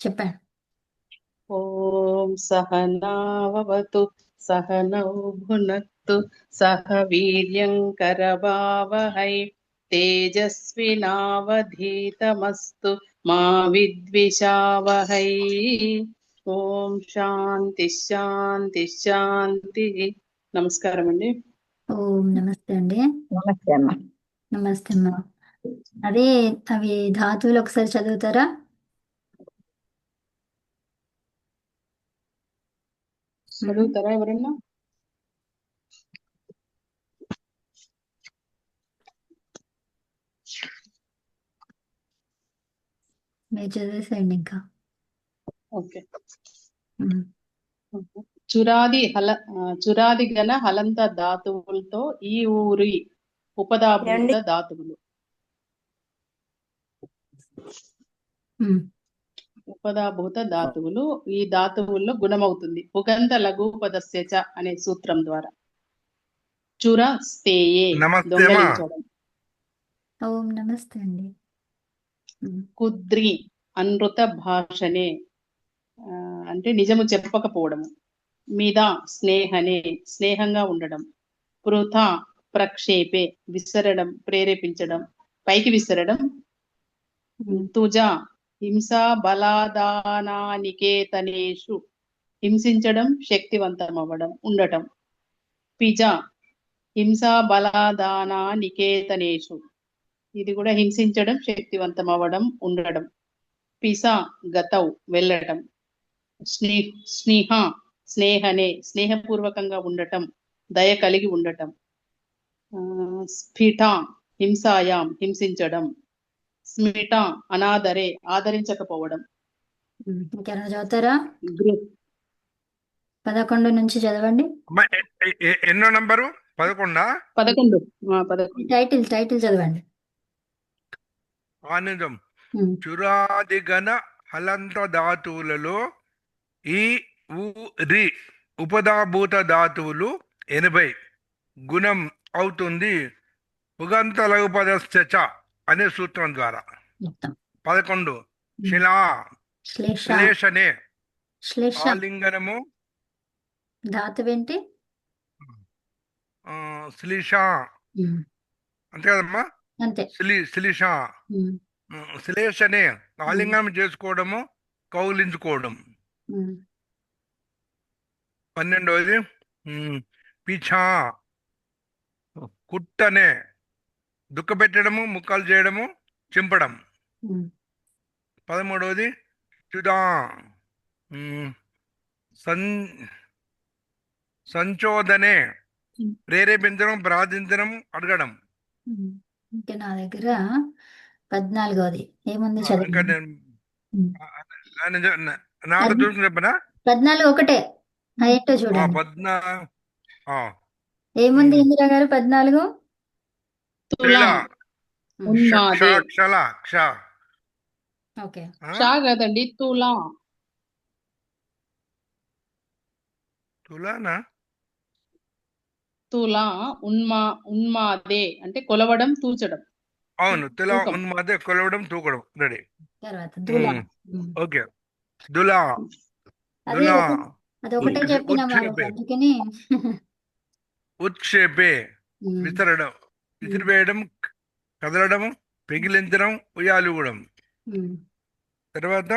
చెప్పండి. ఓం సహనావతు సహనౌ భునక్తు సహ వీర్యం కరవావహై తేజస్వినావధీతమస్తు మా విద్విషావహై. ఓం శాంతి శాంతి శాంతి. నమస్కారం అండి. ఓం నమస్తే అండి. నమస్తే అమ్మ. నమస్తే అమ్మా. అదే అవి ధాతువులు ఒకసారి చదువుతారా? చదువుతారా ఎవరన్నా? మీరు చదివేసేయండి ఇంకా. ఓకే. ఉమ్. చురాది గణ హలంత ధాతువులతో ఈ ఊరి ఉపదాభూత ఏమండి? ధాతువులు. ఉమ్. ఉపదాభూత ధాతువులు ఈ ధాతువుల్లో గుణమవుతుంది ఉగంత లఘు పదస్య చ అనే సూత్రం ద్వారా. చుర స్తేయే నమస్తే అమ్మా. దొంగలించడం. ఓం నమస్తే అండి. కుద్రి అనృత భాషనే అంటే నిజము చెప్పకపోవడము. మీద స్నేహనే స్నేహంగా ఉండడం. పృథ ప్రక్షేపే విసరడం ప్రేరేపించడం పైకి విసరడం. తుజ హింసా బలాదానానికేతనేషు హింసించడం శక్తివంతమవ్వడం ఉండటం. పిజ హింసా బలాదానానికేతనేషు ఇది కూడా హింసించడం శక్తివంతమవ్వడం ఉండడం. పిస గతౌ వెళ్ళటం. స్నేహ స్నేహనే స్నేహపూర్వకంగా ఉండటం దయ కలిగి ఉండటం. స్ఫిట హింసాయాం హింసించడం. స్మిట అనాదరే ఆదరించకపోవడం. ఇంకేమైనా చదువుతారా? గృ 11 నుంచి చదవండి. అమ్మా, ఎన్నో నంబరు? 11. 11. టైటిల్ చదవండి. ఆనందం. ఉమ్. చురాదిగణ హలంత ధాతువులలో ఈ ఊ రి ఉపదాభూత ధాతువులు 80 గుణం అవుతుంది ఉగంత లఘు పదస్య చ అనే సూత్రం ద్వారా. మొత్తం 11 శిలా శ్లేష శ్లేషనే శ్లేష ఆలింగనము ధాతువేంటి? శ్లీష ఉమ్. అంతే కదమ్మా. అంతే. శ్లీష ఉమ్. శ్లేషనే ఆలింగనం చేసుకోవడము కౌలించుకోవడం. ఉమ్. 12వది పిఛా కుట్టనే దుఃఖపెట్టడము ముక్కలు చేయడము చింపడం. ఉమ్. 13వది చుదా సం సంచోదనే ప్రేరేపించడం ప్రార్థించడం అడగడం. ఇంకా నా దగ్గర 14వది ఏముంది ఇంకా చదవండి. నాకు చూసుకుని చెప్పనా? 14 ఒకటే ఏంటో చూడండి. 14 ఏముంది ఇందిరా గారు? 14 తుల ఉన్మాదే. క్షల క్ష ఓకే. షా కదండి తుల. తులానా? తుల ఉన్మాదే అంటే కొలవడం తూచడం. అవును, తులా తూకం. ఉన్మాదే కొలవడం తూకడం. రెడీ. తర్వాత దుల. ఓకే. దులా అదే దులా అది ఒకటే చెప్పిన వాళ్ళకి అందుకని. ఉత్క్షేపే విసరడం విసిరివేయడం కదలడం పెగిలించడం ఉయ్యాలుగడం. తర్వాత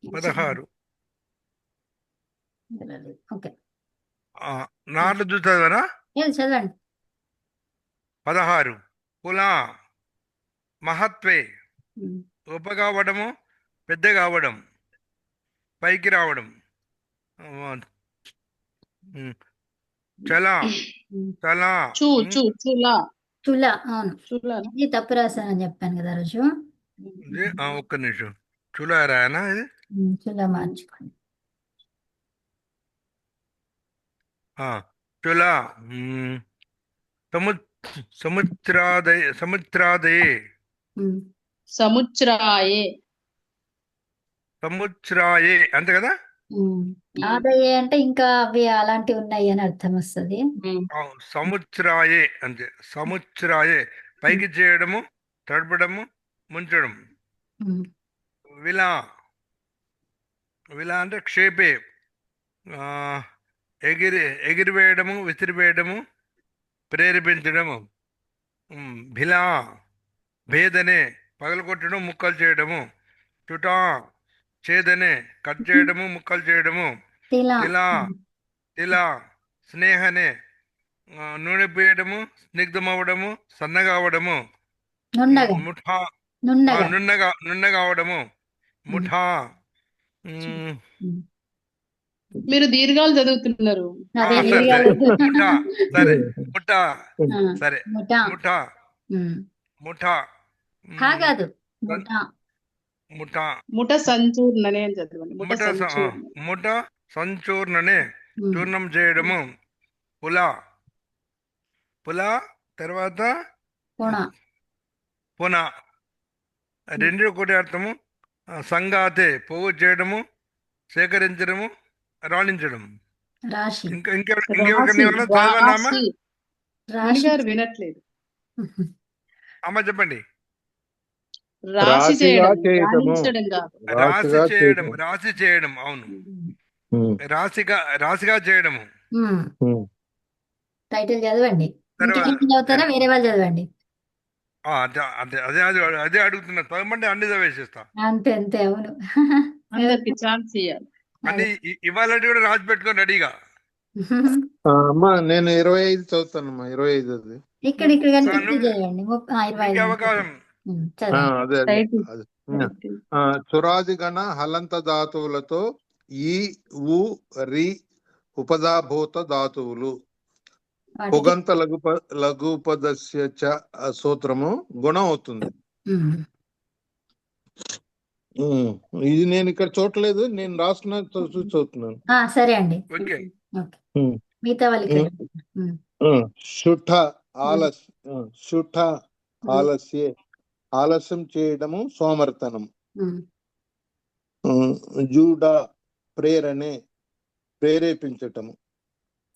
16 ఓకే. నాట్లు చూస్తారా? చదవండి. 16 కుల మహత్వే గొప్ప కావడము పెద్ద కావడం పైకి రావడం. చల చల తుల. అవును, ఇది తప్పు రాశానని చెప్పాను కదా రోజు. ఒక్క నిమిషం. చులారానా ఇది? తుల మార్చుకోండి. చుల సముద్రాదయ సముద్రాదయే సముచ్రాయే సముద్రాయే అంతే కదా. ఆదాయ అంటే ఇంకా అవి అలాంటివి ఉన్నాయి అని అర్థం వస్తుంది. సముద్రాయే అంతే. సముద్రాయే పైకి చేయడము తడపడము ముంచడం. విలా విలా అంటే క్షేపే, ఆ, ఎగిరివేయడము, విసిరివేయడము, ప్రేరేపించడము. భిలా భేదనే పగలగొట్టడం, ముక్కలు చేయడము. చుటా ఛేదనే కట్ చేయడము, ముక్కలు చేయడము. తిలా తిలా తిలా స్నేహనే నూనె పోయడము, స్నిగ్ధమవ్వడము, సన్నగా అవడము. నున్నగా ముఠా నున్నగా నున్నగా అవడము. ముఠా మీరు దీర్ఘాలు చదువుతున్నారు. అదే సరే దీర్ఘాలు. ముఠా, సరే ముఠా, ఆ, సరే ముఠా ముఠా ముఠా హా కాదు ముఠా. ముఠా ముఠ సంచూర్ణనే అని చదవండి. ముఠ ముఠ సంచూర్ణ. ముఠ సంచూర్ణనే చూర్ణం చేయడము. పులా పులా తర్వాత పుణ పున, రెండు ఒకటి అర్థము. సంగాతే పోగు చేయడము, సేకరించడము, రాణించడం. రాశి ఇంకా రాశి ఇంకెవరికన్నా చదవన్నామా? రాశి రాశి గారు వినట్లేదు. అమ్మ చెప్పండి. రాశి రాశిగా చేయడం, చేయటము. రాణించడం కాదు. రాశిగా చేయటము. రాశి చేయడం, అవును. ఉమ్, రాశిగా చేయడము. ఉమ్. టైటిల్ చదవండి. తర్వాత ఇంకేమైనా చదువుతారా? వేరే వాళ్ళు చదవండి. అదే అడుగుతున్నా. చదవమంటే అన్ని చదివేసేస్తా. అంతే అంతే అవును. అందరికి ఛాన్స్ ఇవ్వాలి. అన్ని ఇవాళ కూడా రాసి పెట్టుకొని రెడీగా. అమ్మా నేను 25 చదువుతానమ్మా. 25 అది. ఇక్కడ కనిపిస్తే నువ్వు- చదవండి. 25 నీకే అవకాశం. చదవండి. అదే అదే టైటిల్. అదే. చురాదిగణ హలంత ధాతువులతో ఈ ఉ రి ఉపదాభూత ధాతువులు. వాటికి పుగంత లఘుపదస్య చ సూత్రము గుణం అవుతుంది. ఉమ్. ఇది నేను ఇక్కడ చూడలేదు, నేను రాసుకున్నా చూసి చదువుతున్నాను. సరే అండి. ఓకే. ఓకే. ఉమ్. మిగతా వాళ్ళు ఇక్కడ. శుఠ శుఠ ఆలస్యే ఆలస్యం చేయడము, సోమర్తనం. జూడ ప్రేరణే ప్రేరేపించటము.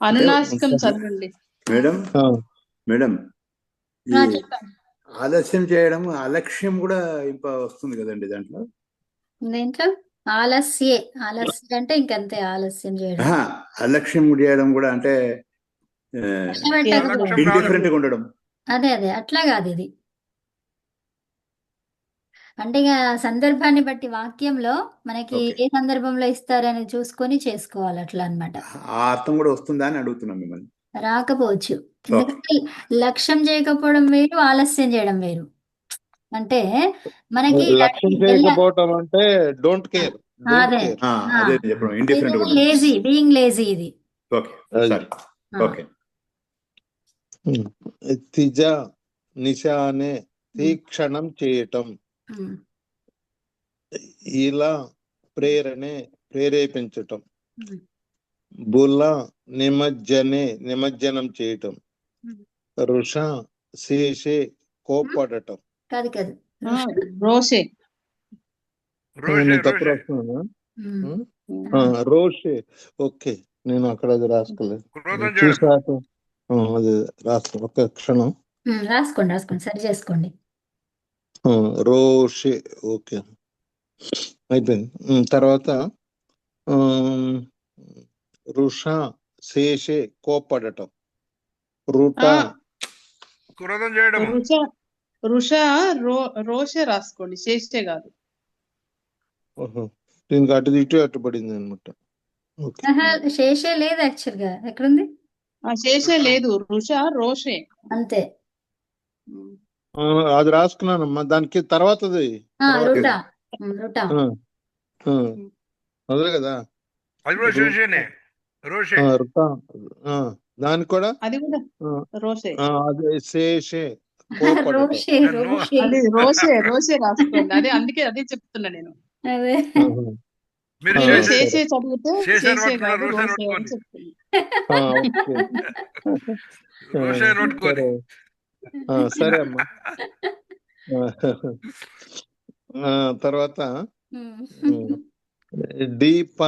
అనునాసికం చదవండి. మేడం మేడం ఈ చెప్పండి. ఆలస్యం చేయడం, అలక్ష్యం కూడా వస్తుంది కదండి దాంట్లో. దేంట్లో ఆలస్యం అంటే ఇంకంతే, ఆలస్యం చేయడం. అలక్ష్యం చేయడం కూడా అంటే కష్టపెట్టకపోవడం. ఇండిఫరెంట్ గా ఉండడం. అదే అట్లా కాదు ఇది. అంటే ఇక సందర్భాన్ని బట్టి వాక్యంలో మనకి Okay. ఏ సందర్భంలో ఇస్తారని చూసుకొని చేసుకోవాలి అట్లా అన్నమాట. ఆ అర్థం కూడా వస్తుందా అని అడుగుతున్నాం మిమ్మల్ని. రాకపోవచ్చు. ఎందుకంటే లక్ష్యం చేయకపోవడం వేరు, ఆలస్యం చేయడం వేరు. అంటే మనకి లక్ష్యం చేయకపోవటం అంటే డోంట్ కేర్. అదే అదే చెప్పడం ఇండిఫరెంట్ గా లేజీ, బీయింగ్ లేజీ ఇది. ఓకే సరే ఓకే. తిజ నిశానే తీక్షణం చేయటం. ఇలా ప్రేరణే ప్రేరేపించటం. బుల నిమజ్జనం చేయటం. రుష శేషే కోప్పడటం. కాదు రోషే నేను తప్పు రాస్తున్నానా? రోషే. ఓకే, నేను అక్కడ అది రాసుకోలేదు, చూసాక అది రాసుకో. ఒక్క క్షణం రాసుకోండి సరి చేసుకోండి. రోషే. ఓకే అయిపోయింది. తర్వాత రుష శేషే కోప్పడటం. రుట క్రోధం చేయడం. రుష రోషే రాసుకోండి, శేషే కాదు. దీనికి అటు ఇటు అట్టుబడింది అనమాట. శేషే లేదు యాక్చువల్ గా. ఎక్కడుంది? శేషే లేదు, రుష రోషే అంతే. అది రాసుకున్నానమ్మా. దానికి తర్వాతది అదే కదా. అది కూడా శేషేనే. రోషే. దానికి కూడా అది కూడా రోషే. అదే శేషే అది రోషే రాసుకోండి. అదే అందుకే అదే చెప్తున్నా నేను. మీరు శేషే చదివితే శేషే కాదు, రోషే రోషే అని నోట్టుకోని. సరే అమ్మా. తర్వాత డీప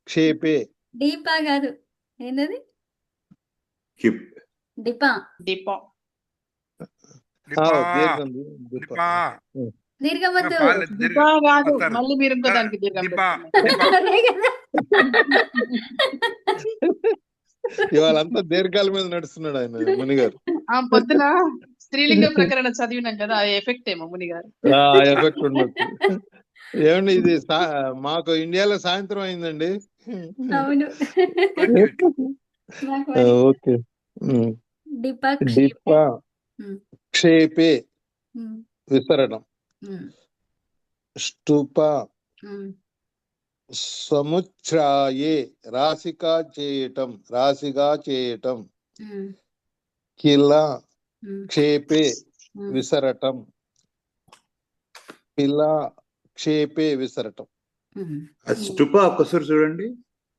క్షేపే. డీపా కాదు, ఏంటది? డిపా. దీర్ఘమద్దు. దిపా కాదు, మళ్ళీ మీరు ఇంకో దానికి దీర్ఘం దిపా పెడుతున్నారు. అదే కదా. ఇవాళంతా దీర్ఘాల మీద నడుస్తున్నాడు ఆయన మునిగారు. పొద్దున స్త్రీలింగ ప్రకరణ చదివినాం కదా, ఆ ఎఫెక్ట్ ఏమో ముని గారు. ఆ ఎఫెక్ట్ ఉండొచ్చు. ఏమండి ఇది మాకు ఇండియాలో సాయంత్రం అయిందండి. అవును. నాకు మరి ఓకే. డిప డిప క్షేపే ఉమ్, విసరడం. ఉమ్, స్టుప ఉమ్, సముచ్ఛ్రాయే రాశిగా చేయటం. ఉమ్, కిల ఉమ్, క్షేపే ఉమ్. విసరటం. పిల క్షేపే విసరటం. ఉమ్. ఆ స్టుప ఒక్కసారి చూడండి,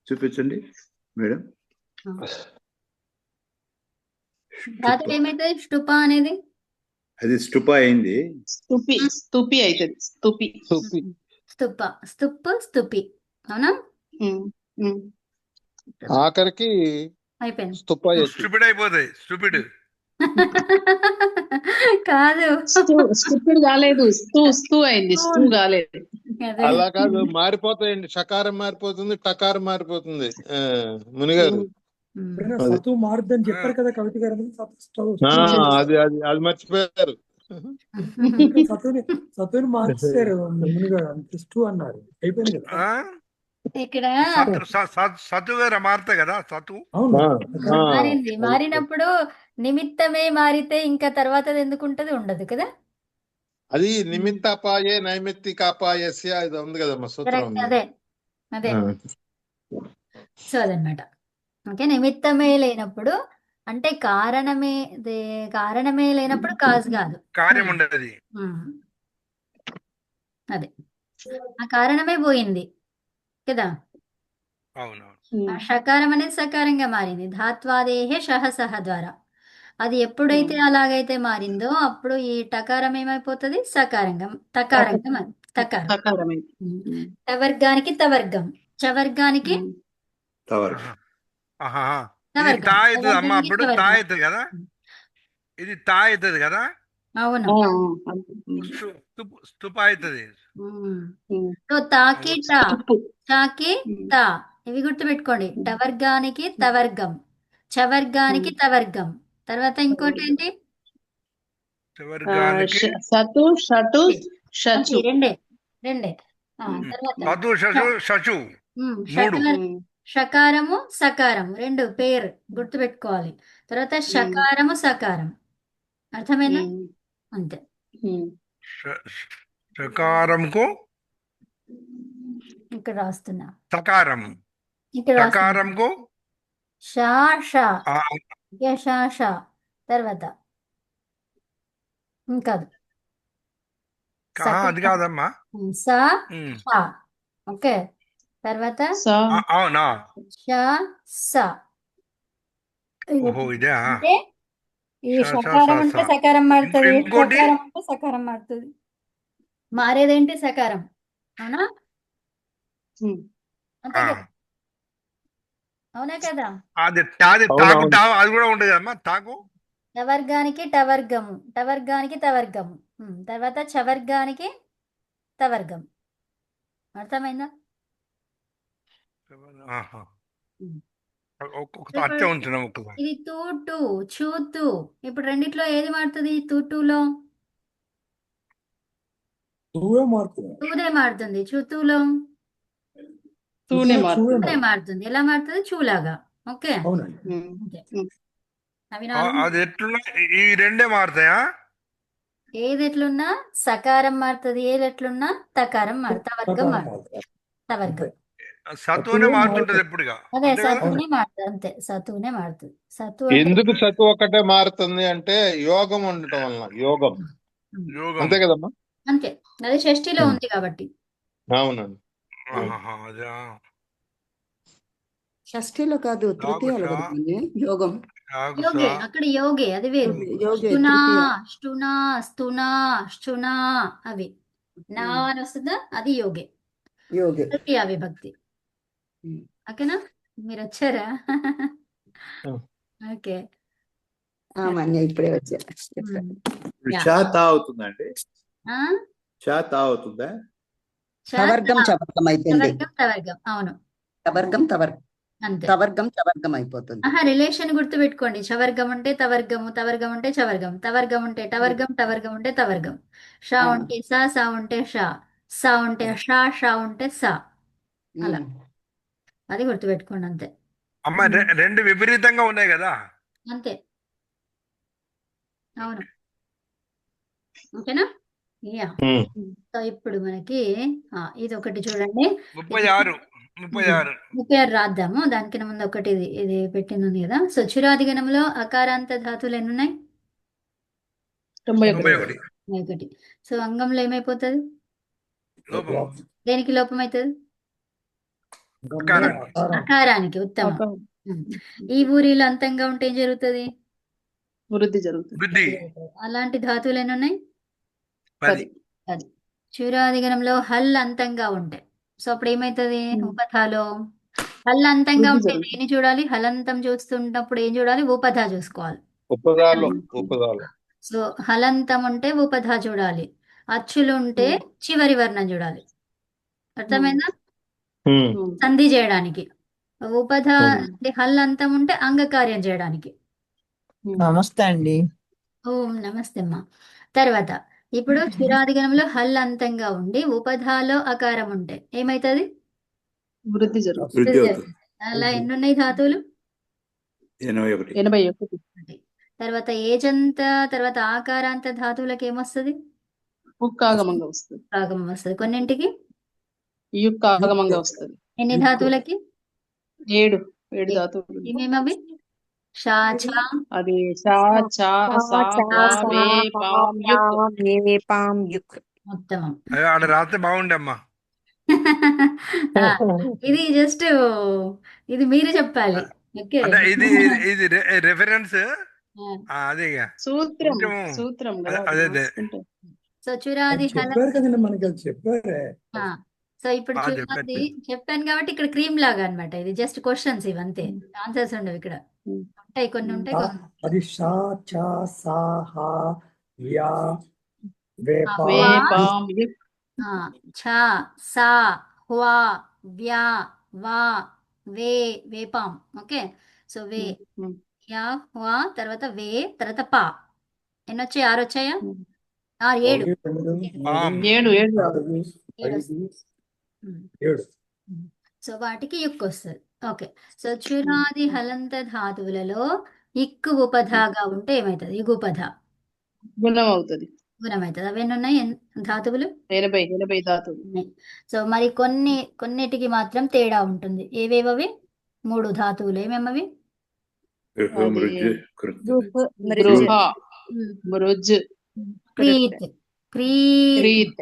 చూపించండి మేడం. ధాతువు ఏమైతుంది స్టుప అనేది? అది స్టుప అయింది. స్తుపి అవుతుంది. స్తుపి. సుపి స్తుప, స్తుపి. అవునా? ఆఖరికి అయిపోయింది. స్తుప స్టూపిడ్ అయిపోతాయి. స్టూపిడ్ కాదు, స్టూపిడ్ కాలేదు, స్తూ అయింది. స్తూ కాలేదు. అదే. అలా కాదు, మారిపోతాయండి. షకారం మారిపోతుంది, టకారం మారిపోతుంది. మునిగారు ఉమ్. సతు మారుద్దని చెప్పారు కదా కవిత గారు. అది అది అది మర్చిపోయారు. సతుని మార్చారు మునిగారు. స్టు అన్నారు, అయిపోయింది కదా. ఇక్కడ సతు వేరే మారుతాయి కదా. సతు అవును, మారింది. మారినప్పుడు నిమిత్తమే మారితే ఇంకా తర్వాత ఎందుకు ఉంటది? ఉండదు కదా. అది నిమిత్తాపాయే నైమిత్తికాపాయస్య ఇది ఉంది కదమ్మా సూత్రం కరెక్ట్. ఉంది. అదే అదే. సో అదనమాట. ఓకే, నిమిత్తమే లేనప్పుడు అంటే కారణమే లేనప్పుడు కాజ్ కాదు, కార్యం ఉండదు. ఉమ్. అదే ఆ కారణమే పోయింది కదా. అవునవును. ఆ షకారం అనేది సకారంగా మారింది ధాత్వాదేహే సహ ద్వారా. అది ఎప్పుడైతే అలాగైతే మారిందో అప్పుడు ఈ టకారం ఏమైపోతుంది? సకారంగా తకారంగా తకారం. టవర్గానికి తవర్గం, చవర్గానికి తవర్. ఇది తా అవుతుంది అమ్మ. అప్పుడు తా అవుతుంది కదా, ఇది తా అవుతుంది కదా. అవును. స్తుప అవుతుంది. సో తాకి టా, తాకి తా, ఇవి గుర్తుపెట్టుకోండి. టవర్గానికి తవర్గం, చవర్గానికి తవర్గం. తర్వాత ఇంకోటి ఏంటి? సతు షటు షచు. రెండే. తర్వాత సతు షషు షచు మూడు. షకారము సకారం రెండు పేరు గుర్తుపెట్టుకోవాలి. తర్వాత షకారము సకారం. అర్థమైందా? అంతే. షకారంకు ఇక్కడ రాస్తున్నా. సకారం. ఇక్కడ సకారంకు షా షా, షా షా. తర్వాత ఇంకాదు, అది కాదమ్మా. సా షా. ఓకే, తర్వాత అవునా. షా సా. ఓహో ఇదే. అంటే ఈ షకారం అంటే సకారం మారుతుంది, ఇంకోటి? షకారం అంటే సకారం మారుతుంది. మారేదేంటి? సకారం. అవునా? అంతే కదా. అవునా కదా. అది తాకు అది కూడా ఉంటుంది కదమ్మా. తాకు టవర్గానికి టవర్గము, టవర్గానికి తవర్గము. తర్వాత చవర్గానికి తవర్గం. అర్థమైందా? అట్టే ఉంటున్నాం. ఇది తూటు చూతు. ఇప్పుడు రెండిట్లో ఏది మారుతుంది? తూటులో తూదే మారుతుంది, చూతులో తూనే మారుతుంది. ఎలా మారుతుంది? చూలాగా. ఓకే, అవి అది ఎట్లున్నా ఈ రెండే మారుతాయా? ఏది ఎట్లున్నా సకారం మారుతుంది, ఏది ఎట్లున్నా తకారం తవర్గం మారుతుంది. తవర్గం సతువునే మారుతుంటది ఎప్పుడుగా. అదే సతువునే మారుతుంది. అంతే, సతువునే మారుతుంది. సతు ఎందుకు సత్తు ఒకటే మారుతుంది అంటే యోగం ఉండటం వలన. యోగం అంతే కదమ్మా. అంతే, అది షష్ఠిలో ఉంది కాబట్టి. అవునండి. షష్ఠిలో కాదు, తృతీయాలో కదా యోగం. యోగే, అక్కడ యోగే, అది వేరు. స్తునా స్తునా స్తునా స్తునా అవి నా అని వస్తుందా, అది యోగే. తృతీయ విభక్తి. ఓకేనా? మీరు వచ్చారా? ఓకే, ఇప్పుడే వచ్చారు. షా తా అవుతుందండి. చా తా అవుతుందా? చ తవర్గం తా. చవర్గం అయిపోయింది. తవర్గం తవర్గం అవును తవర్గం అంతే. తవర్గం చవర్గం అయిపోతుంది. ఆహా, రిలేషన్ గుర్తు పెట్టుకోండి. చవర్గం ఉంటే తవర్గము, తవర్గం ఉంటే చవర్గం, తవర్గం ఉంటే టవర్గం, టవర్గం ఉంటే తవర్గం. షా ఆ. ఉంటే సా, సా ఉంటే షా, సా ఉంటే షా, షా ఉంటే సా. అలా అది గుర్తు పెట్టుకోండి అంతే. అమ్మ రెండు విపరీతంగా ఉన్నాయి కదా. అంతే అవును. ఓకేనా? యా. ఉమ్. సో ఇప్పుడు మనకి ఇది ఒకటి చూడండి. 36 36 రాద్దాము. దానికన్నా ముందు ఒకటి ఇది పెట్టింది ఉంది కదా. సో చురాదిగణంలో అకారాంత ధాతువులు ఎన్ని ఉన్నాయి? 91. 1. సో అంగంలో ఏమైపోతుంది? లోపం. దేనికి లోపం అవుతుంది? అకారానికి. అకారానికి. ఉత్తమం. ఈ ఊరిలో అంతంగా ఉంటే ఏం జరుగుతుంది? వృద్ధి జరుగుతుంది. బుద్ధి. అలాంటి ధాతువులు ఎన్ని ఉన్నాయి? 10. 10. చురాదిగణంలో హల్ అంతంగా ఉంటాయి. సో అప్పుడు ఏమవుతుంది? ఉపధాలో హల్ అంతంగా వృద్ధి ఉంటే జరుగుతుంది. దేని చూడాలి? హలంతం చూస్తున్నప్పుడు ఏం చూడాలి? ఉపధా చూసుకోవాలి. ఉపదాలో సో హలంతం ఉంటే ఉపధా చూడాలి. అచ్చులు ఉంటే చివరి వర్ణం చూడాలి. అర్థమైందా? సంధి చేయడానికి. ఉపధ అంటే హల్ అంతం ఉంటే అంగకార్యం చేయడానికి. నమస్తే అండి. ఓం నమస్తే అమ్మా. తర్వాత ఇప్పుడు స్థిరాదిగణంలో హల్ అంతంగా ఉండి ఉపధాలో అకారం ఉంటే ఏమైతుంది? వృద్ధి జరుగుతుంది. వృద్ధి అవుతుంది. అలా ఎన్ని ఉన్నాయి ధాతువులు? 81. 81. తర్వాత ఏజంత తర్వాత ఆకారాంత ధాతువులకు ఏమొస్తుంది? ఉక్కాగమంగా వస్తుంది. ఆగమం వస్తుంది. కొన్నింటికి యుక్కాగమంగా వస్తుంది. ఎన్ని ధాతువులకి? 7 ధాతువులు. ఏమేమవి? షా ఛా అది షా చా సా పా వే పాం యుక్. ఉత్తమం. ఆడ రాస్తే బాగుండే అమ్మా. ఇది జస్ట్ ఇది మీరు చెప్పాలి. ఓకే. అంటే ఇది రెఫరెన్స్. అదే ఇక. సూత్రం కదా. అదే. సో చురాది చెప్పారు కదండి, మనకి అది చెప్పారే. సో ఇప్పుడు చురాది చెప్పాను కాబట్టి ఇక్కడ క్రీమ్ లాగా అన్నమాట. ఇది జస్ట్ క్వశ్చన్స్ ఇవంతే, ఆన్సర్స్ ఉండవు ఇక్కడ. ఉంటాయి కొన్ని ఉంటాయి కొన్ని. అది షా చా సా హా యా వే వే పా పాం యుక్. ఛ సా హ్వా వ్యా వా వే వేపాం. ఓకే. సో వే యా హ్వా తర్వాత వే తర్వాత పా. ఎన్ని వచ్చాయి? 6 వచ్చాయా? 7. 7. సో వాటికి యుక్ వస్తుంది. ఓకే. సో చురాది హలంత ధాతువులలో ఇక్కు ఉపధాగా ఉంటే ఏమవుతుంది? ఇగుపధ గుణం అవుతుంది. గుణం అవుతుంది. అవి ఎన్ని ఉన్నాయి ధాతువులు? 80 ధాతువులు ఉన్నాయి. సో మరి కొన్నిటికి మాత్రం తేడా ఉంటుంది. ఏవేవవి? 3 ధాతువులు. ఏమేమవి? గృహ మృజ్ క్రీత్ క్రీత్ క్రీత్.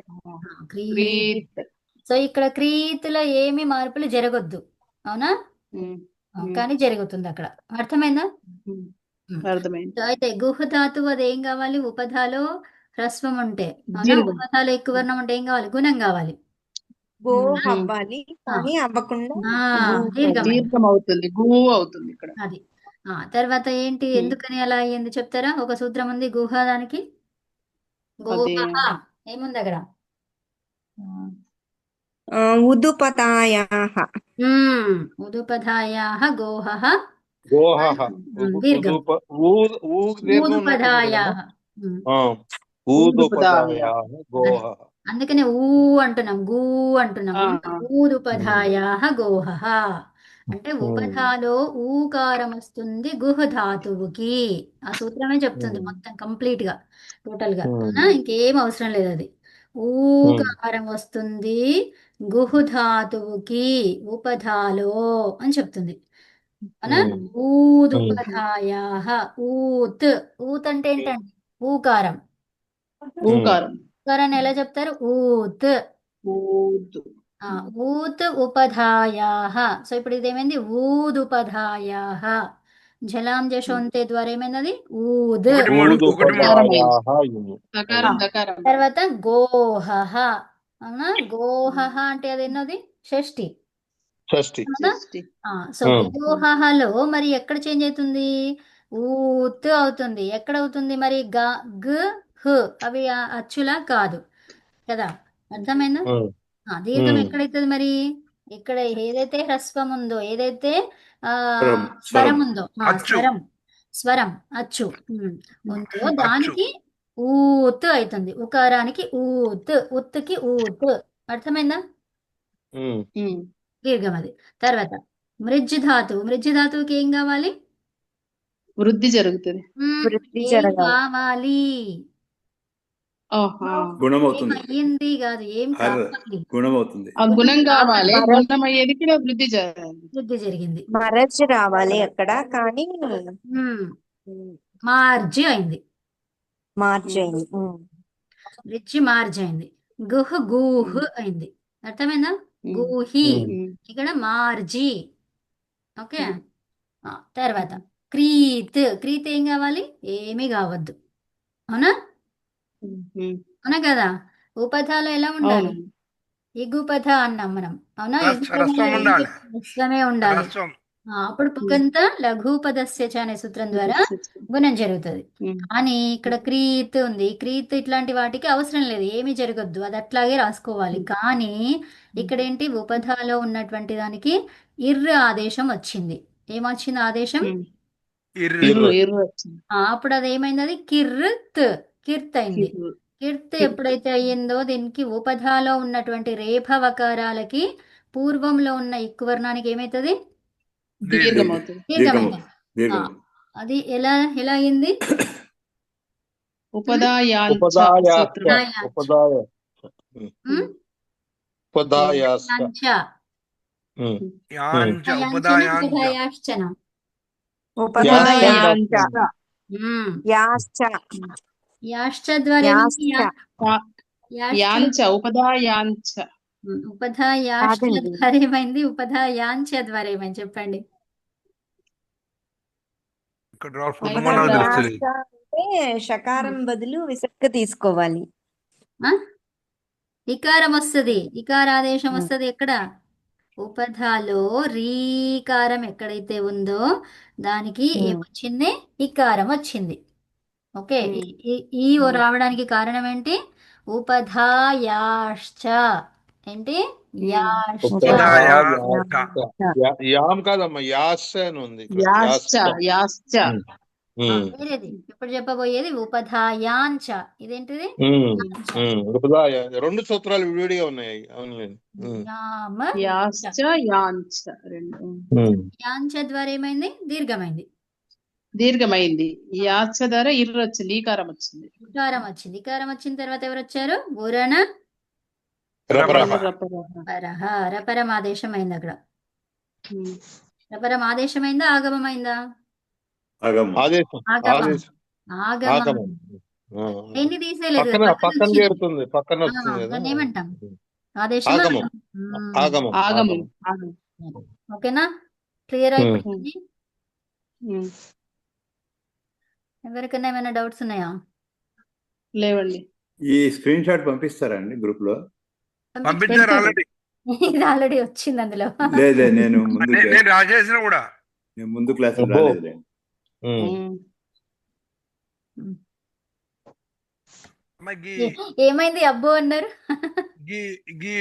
క్రీత్. సో ఇక్కడ క్రీతులో ఏమి మార్పులు జరగొద్దు, అవునా? కానీ జరుగుతుంది అక్కడ. అర్థమైందా? అర్థమైంది. సో అయితే గుహ ధాతువు అది ఏం కావాలి? ఉపధాలో హ్రస్వం ఉంటే, అవునా? దీర్ఘం. ఉపధాలో ఎక్కువ వర్ణం ఉంటే ఏం కావాలి? గుణం కావాలి. గో అవ్వాలి కానీ అవ్వకుండా దీర్ఘం దీర్ఘం అవుతుంది. గు అవుతుంది ఇక్కడ. అది. తర్వాత ఏంటి? ఎందుకని అలా అయ్యింది చెప్తారా? ఒక సూత్రం ఉంది గుహ దానికి. గోహ ఏముంది అక్కడ? ఉదుపతాయాః. ఉదుపధాయాః గోహః గోహః దీర్ఘం. ఊదుపధాయాః. ఊదుపదాయాః గోహః. అందుకనే ఊ అంటున్నాం, గూ అంటున్నాము. ఊదుపధాయాః గోహః అంటే ఉపధాలో ఊకారం వస్తుంది గుహ ధాతువుకి. ఆ సూత్రమే చెప్తుంది మొత్తం కంప్లీట్ గా, టోటల్ గా. ఇంకేం అవసరం లేదు. అది ఊకారం వస్తుంది గుహు ధాతువుకి ఉపధాలో అని చెప్తుంది, అవునా? ఊదుపధాయాః. ఊత్ అంటే ఏంటండి? ఊకారం. ఊకారాన్ని ఎలా చెప్తారు? ఊత్. ఊత్ ఉపధాయాః. సో ఇప్పుడు ఇదేమైంది? ఊదుపధాయాః. జలాం జశోంతే ద్వారా ఏమైంది? ఊద్. తర్వాత గోహః, అవునా? గోహః అంటే అది ఎన్నోది? షష్ఠి. సో గోహలో మరి ఎక్కడ చేంజ్ అవుతుంది? ఊత్ అవుతుంది. ఎక్కడ అవుతుంది మరి? గ గ్ హ్ అవి అచ్చులా కాదు. కదా, అర్థమైందా? ఉమ్, దీర్ఘం ఉమ్, ఎక్కడైతుంది మరి? ఇక్కడ ఏదైతే హ్రస్వం ఉందో, ఏదైతే ఆ స్వరం స్వరం స్వరం ఉందో, అచ్చు స్వరం, స్వరం అచ్చు ఉందో అచ్చు దానికి ఊత్ అవుతుంది. ఉకారానికి ఊత్, ఉత్తుకి ఊత్. అర్థమైందా? ఉమ్. దీర్ఘం అది. తర్వాత మృజ్జు ధాతువు, మృజ్జు ధాతువుకి ఏం కావాలి? వృద్ధి జరుగుతుంది. వృద్ధి ఏం జరగాలి. కావాలి? ఆహా గుణమవుతుంది. ఏమయ్యింది కాదు, ఏం హర్ కావాలి? గుణమవుతుంది. ఆ గుణం కావాలి, మర గుణం అయ్యేది కూడా వృద్ధి జరగాలి. వృద్ధి జరిగింది. మరజ్ రావాలి అక్కడ, కానీ ఉమ్, మార్జి అయింది. మార్చేయండి. రిచ్చి మార్జ్ అయింది. గుహ్ గూహ్ అయింది. అర్థమైందా? గూహి, ఉమ్. ఇక్కడ మార్జి. ఓకే. తర్వాత క్రీత్, క్రీత్ ఏం కావాలి? ఏమీ కావద్దు. అవునా? అవునా కదా? ఉపధాలో ఎలా ఉండాలి? అవును. ఇగుపధ అన్నాం మనం. అవునా? రస్వం ఇగుపధలో ఏంటి? ఉండాలి. రస్వమే ఉండాలి. రస్వం అప్పుడు పుకంత లఘుపదస్య చ అనే సూత్రం ద్వారా గుణం జరుగుతుంది. కానీ ఇక్కడ క్రీత్ ఉంది, క్రీత్ ఇట్లాంటి వాటికి అవసరం లేదు, ఏమీ జరగద్దు, అది అట్లాగే రాసుకోవాలి. కానీ ఇక్కడ ఏంటి, ఉపధాలో ఉన్నటువంటి దానికి ఇర్ ఆదేశం వచ్చింది. ఏమొచ్చింది ఆదేశం? ఇర్రు ఇర్రు ఇర్రు వచ్చింది. అప్పుడు అది ఏమైంది? అది కిర్త్, కిర్త్ అయింది. ఇర్రు. కిర్త్ ఎప్పుడైతే అయ్యిందో దీనికి ఉపధాలో ఉన్నటువంటి రేఫవకారాలకి పూర్వంలో ఉన్న ఇక్కు వర్ణానికి ఏమవుతుంది? దీర్ఘం అవుతుంది. దీర్ఘమైంది. దీర్ఘం. అది ఎలా ఎలా అయింది? ఉపదాయాంచ ఉపదాయాశ్చ, సూత్రం. ఉపదాయ ఉమ్? ఉపదాయాశ్చ. యాంచ. ఉమ్, యాంచ యాంచన, ఉపదాయాంచ ఉపధాయాశ్చన. ఉపదాయాంచ ఉమ్. యాశ్చ యాశ్చ ద్వారా ఏమైంది? యాశ్చ, యాంచ ఉపదాయాంచ. ఉపధాయాశ్చ కాదండి. ద్వారా ఏమైంది? ఉపధాయాంచ ద్వారా ఏమైంది చెప్పండి? ఇక్కడ రాసుకుంటే నాకు తెలుస్తుంది. యాశ్చ అంటే షకారం బదులు విసర్గ తీసుకోవాలి. ఆ? ఇకారం వస్తుంది, ఇకారాదేశం వస్తుంది. ఎక్కడ? ఉపధాలో రీకారం ఎక్కడైతే ఉందో దానికి ఏమొచ్చింది? ఇకారం వచ్చింది. ఓకే. ఈ రావడానికి కారణం ఏంటి? ఉపధాయాశ్చ. ఏంటి? యాశ్చ. ఉపదాయాశ్చ. యాం కాదమ్మా, యాశ్చ అని ఉంది ఇక్కడ. యాశ్చ యాశ్చ. యాశ్చ. వేరేది ఇప్పుడు చెప్పబోయేది ఉపధాయాంచ. ఇదేంటిది? యాంచ. ఉపదాయ రెండు సూత్రాలు విడివిడిగా ఉన్నాయి. అవునులేండి. యామ, యాశ్చ యాంచ రెండు. యాంచ ద్వారా ఏమైంది? దీర్ఘమైంది. దీర్ఘమైంది. యాశ్చ ద్వారా ఇర్రు వచ్చింది, ఈకారం వచ్చింది. ఇకారం వచ్చింది. ఇకారం వచ్చిన తర్వాత ఎవరు వచ్చారు? ఉరణ రపరహ. పరహ. రపరం ఆదేశం అయింది అక్కడ. రపరం ఆదేశమైందా ఆగమమైందా? అగం. ఆదేశం. ఆగమం. ఆదేశం. ఆగమం. ఆగమం. ఎన్ని తీసేయలేదు, పక్కన పక్కన పక్కన వచ్చింది. చేరుతుంది, పక్కన వస్తుంది కదా. దాన్ని ఏమంటాం? ఆదేశం. ఆగమం. ఆగమం. ఆగమం. ఓకేనా? క్లియర్ అయిపోయింది. ఎవరికైనా ఏమైనా డౌట్స్ ఉన్నాయా? లేవండి. ఈ స్క్రీన్ షాట్ పంపిస్తారా అండి గ్రూప్ లో? పంపించారు ఆల్రెడీ. ఇది ఆల్రెడీ వచ్చింది అందులో. లేదే, నేను ముందు నేను రాసేసిన కూడా. నేను ముందు క్లాస్ అబ్బో. రాలేదులే. అమ్మ, ఏమైంది అబ్బో అన్నారు? గీ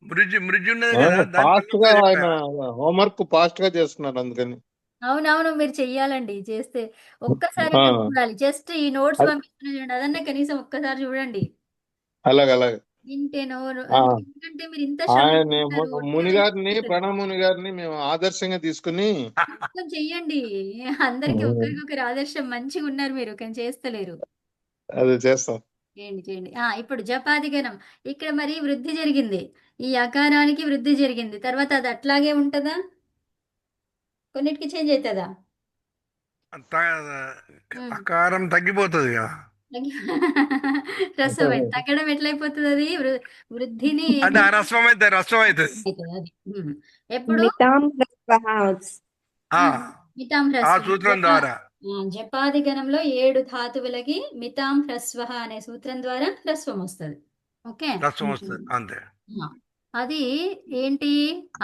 మృజు ఉన్నది కదా, దాని ఫాస్ట్ గా గురించి ఆయన చెప్పా. హోంవర్క్ ఫాస్ట్ గా చేస్తున్నారు అందుకని. అవునవును, మీరు చెయ్యాలండి. చేస్తే ఒక్కసారి ఆ. చూడాలి. జస్ట్ ఈ నోట్స్ పంపిస్తున్నా చూడండి, అదన్నా కనీసం ఒక్కసారి చూడండి. అలాగే అలాగే. వింటే నోరు, ఆ. ఎందుకంటే మీరు ఇంత శ్రమ ఆయన పడతారు, ఒట్టిగా ముని గారిని, అయిపోతుంది. ప్రణవ్ ముని గారిని మేము ఆదర్శంగా తీసుకుని మొత్తం చెయ్యండి. అందరికి ఒకరికొకరు ఆదర్శం. మంచిగా ఉన్నారు మీరు, కానీ చేస్తలేరు. అది చేస్తాం. చేయండి చేయండి. ఇప్పుడు జపాదిగణం. ఇక్కడ మరి వృద్ధి జరిగింది, ఈ అకారానికి వృద్ధి జరిగింది. తర్వాత అది అట్లాగే ఉంటుందా? కొన్నిటికి చేంజ్ అవుతుందా? ఆకారం తగ్గిపోతుంది కదా. రసమైంది. తగ్గడం ఎట్లయిపోతుంది? అది వృద్ధిని అంటే ఆ రస్వం అవుతుంది. అవుతుంది అది. ఎప్పుడు? మితాం హ్రస్వః మితాం ఆ హ్రస్వం. సూత్రం ద్వారా. జపాదిగణంలో 7 ధాతువులకి మితాం హ్రస్వః అనే సూత్రం ద్వారా హ్రస్వం వస్తుంది. ఓకే. రస్వం వస్తుంది అంతే. అది ఏంటి?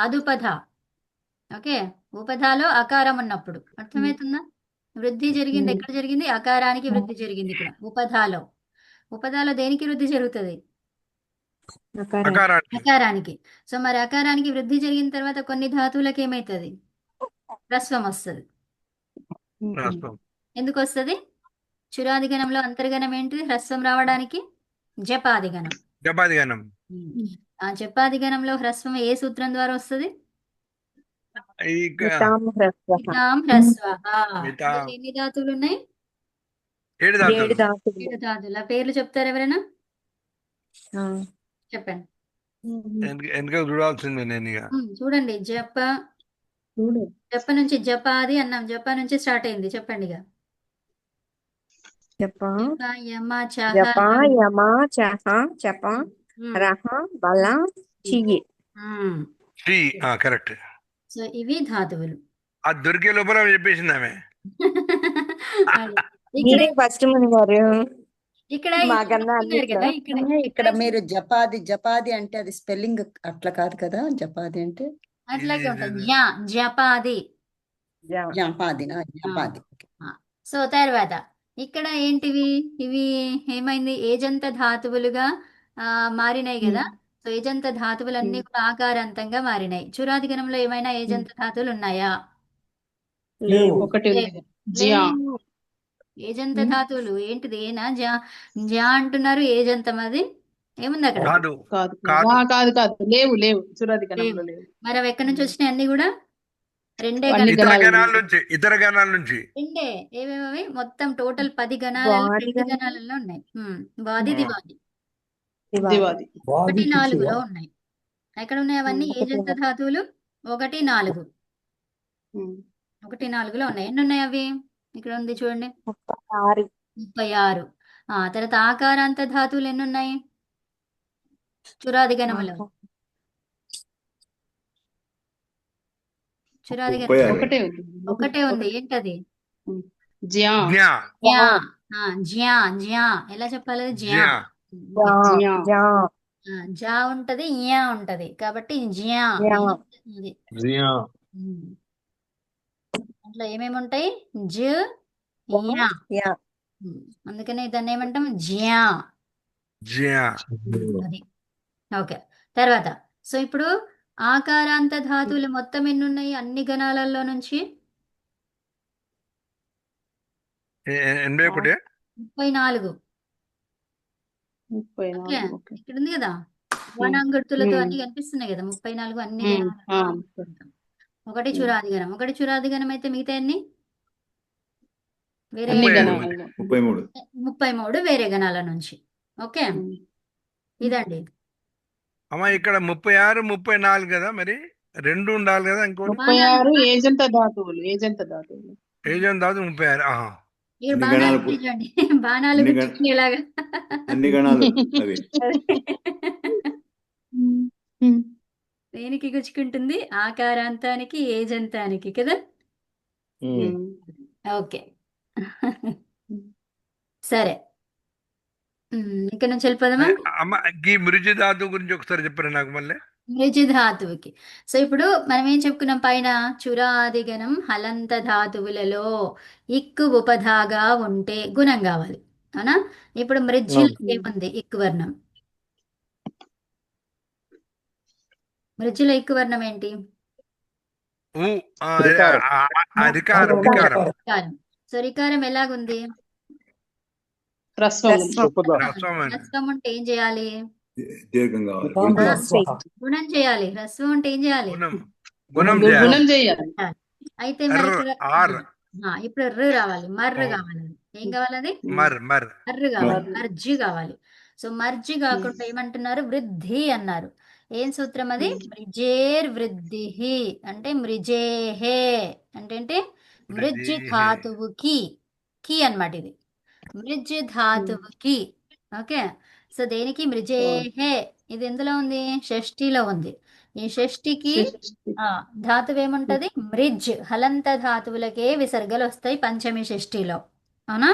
అదుపధ. ఓకే. ఉపధాలో అకారం ఉన్నప్పుడు. అర్థమవుతుందా? వృద్ధి జరిగింది ఎక్కడ జరిగింది? అకారానికి వృద్ధి జరిగింది ఇక్కడ ఉపధాలో. ఉపధాలో దేనికి వృద్ధి జరుగుతుంది? అకారానికి అకారానికి. సో మరి అకారానికి వృద్ధి జరిగిన తర్వాత కొన్ని ధాతువులకు ఏమవుతుంది? హ్రస్వం వస్తుంది. రాష్ట్రం ఎందుకు వస్తుంది? చురాదిగణంలో అంతర్గణం ఏంటిది హ్రస్వం రావడానికి? జపాదిగణం. జపాదిగణం ఆ జపాదిగణంలో హ్రస్వం ఏ సూత్రం ద్వారా వస్తుంది? ఇక మితాం హ్రస్వః. మితా అందులో ఎన్ని ధాతువులు ఉన్నాయి? 7 ధాతువులు 7 ధాతువుల పేర్లు చెప్తారు ఎవరైనా? చెప్పండి. ఎందుకు చూడాల్సిందే నేను ఇక చూడండి. జప నుంచి జపాది అన్నాం. జప నుంచి స్టార్ట్ అయింది. చెప్పండి ఇక. జప జప, యమ, చహ. జప యమ చహ చప ఉమ్, రహ బల చియి. ఉమ్. టీ కరెక్ట్. సో ఇవి ధాతువులు. ఆ దొరికే లోపల చెప్పింది ఆమె. అది. ఇక్కడ మీరే ఫస్ట్ ముని గారు ఇక్కడ మాకన్నా చెప్తున్నారు కదా. ఇక్కడ ఇక్కడ మీరు జపాది అంటే అది స్పెల్లింగ్ అట్లా కాదు కదా. జపాది అంటే అట్లాగే ఉంటుంది. జపాది. జపాది. సో తర్వాత ఇక్కడ ఏంటివి? ఇవి ఏమైంది? ఏజంత ధాతువులుగా మారినాయి కదా. సో ఏజంత ధాతువులన్నీ కూడా ఆకారాంతంగా మారినాయి. చురాదిగణంలో ఏమైనా ఏజంత ధాతువులు ఉన్నాయా? లేవు. ఒకటి ఉంది. లేవు. జియా ఏజంత ధాతువులు ఏంటిది? ఏనా జా అంటున్నారు. ఏజంతం అది ఏముంది అక్కడ? కాదు కాదు కాదు. కాదు కాదు లేవు చురాదిగణంలో లేవు. మరి అవి ఎక్కడి నుంచి వచ్చినాయి? అన్ని కూడా రెండే అన్ని గణాలు. ఇతర గణాల నుంచి రెండే. ఏవేవి? మొత్తం టోటల్ 10 గణాలలో వాది 2 గణాలలో ఉన్నాయి. వాది దివాది దివాది 1, 4లో ఉన్నాయి. ఎక్కడ ఉన్నాయి అవన్నీ? ఏజంత ధాతువులు 1, 4. 1, 4లో ఉన్నాయి. ఎన్ని ఉన్నాయి అవి? ఇక్కడ ఉంది చూడండి, 36. తర్వాత ఆకారాంత ధాతువులు ఎన్ని ఉన్నాయి చురాదిగణములో? చురాదిగణం ఒకటే ఉంది. ఒకటే ఉంది. ఏంటది? జ్యా జ్ఞా జ్యా. జ్యా జ్యా ఎలా చెప్పాలి? జ్యా. జ్యా జ్యా జా ఉంటది, జ్యా ఉంటది. కాబట్టి జ్యా. అది. జియా దాంట్లో ఏమేమి ఉంటాయి? జ్యా. అందుకనే దాన్ని ఏమంటాం? జ్యా. జ్యా అది. ఓకే. తర్వాత సో ఇప్పుడు ఆకారాంత ధాతువులు మొత్తం ఎన్ని ఉన్నాయి అన్ని గణాలలో నుంచి? 81. 34. 34. ఓకే. ఇక్కడ ఉంది కదా, వనాంగుర్తులతో అన్ని కనిపిస్తున్నాయి కదా. 34 అన్ని గణాలలో. ఒకటి చురాదిగణం. ఒకటి చురాదిగణం అయితే మిగతా ఎన్ని? వేరే అన్ని 35. గణాలలో 33 వేరే గణాల నుంచి. ఓకే. ఇదండి. అమ్మ ఇక్కడ 36, 34 కదా. మరి 2 ఉండాలి కదా. ఇంకోటి 36 ఏజంత ధాతువులు ఏజెంట్ దాదు 36. ఇక్కడ అన్ని బాణాలు గణాలు గుర్తించండి. బాణాలు అన్ని గుర్తించేలాగా. అన్ని గణాలు అవి దేనికి గుచ్చుకుంటుంది? ఆకారాంతానికి, ఏజంతానికి కదా. ఓకే. సరే. ఇక్కడ నుంచి వెళ్ళిపోదామా? అమ్మ ఈ మృజు ధాతు గురించి ఒకసారి చెప్పారు నాకు మళ్ళీ. మృజు ధాతువుకి. సో ఇప్పుడు మనం ఏం చెప్పుకున్నాం పైన? చురాదిగణం హలంత ధాతువులలో ఇక్కు ఉపధాగా ఉంటే గుణం కావాలి, అవునా? ఇప్పుడు మృజ్జులో ఏముంది? ఇక్కు వర్ణం. మృజ్జులో ఇక్కు వర్ణం ఏంటి? రికారం. రికారం. సో రికారం ఎలాగుంది? హ్రస్వం హ్రస్వం ఉంటే ఏం చేయాలి? దీర్ఘంగా గుణం చేయాలి. హ్రస్వం ఉంటే ఏం చేయాలి? గుణం చేయాలి. అయితే మరి ఇప్పుడు ర్ర రావాలి, మర్ర కావాలి. ఏం కావాలి? అది మర్ర కావాలి, మర్జి కావాలి. సో మర్జి కాకుండా ఏమంటున్నారు? వృద్ధి అన్నారు. ఏం సూత్రం అది? మృజేర్ వృద్ధి అంటే మృజేహే అంటే మృజ్జి ధాతువుకి కి అన్నమాట. ఇది మృజ్జి ధాతువుకి. ఓకే. సో దేనికి? మృజేహే. ఇది ఎందులో ఉంది? షష్ఠిలో ఉంది. ఈ షష్ఠికి ధాతువు ఏముంటది? మృజ్. హలంత ధాతువులకే విసర్గలు వస్తాయి పంచమి షష్ఠిలో, అవునా?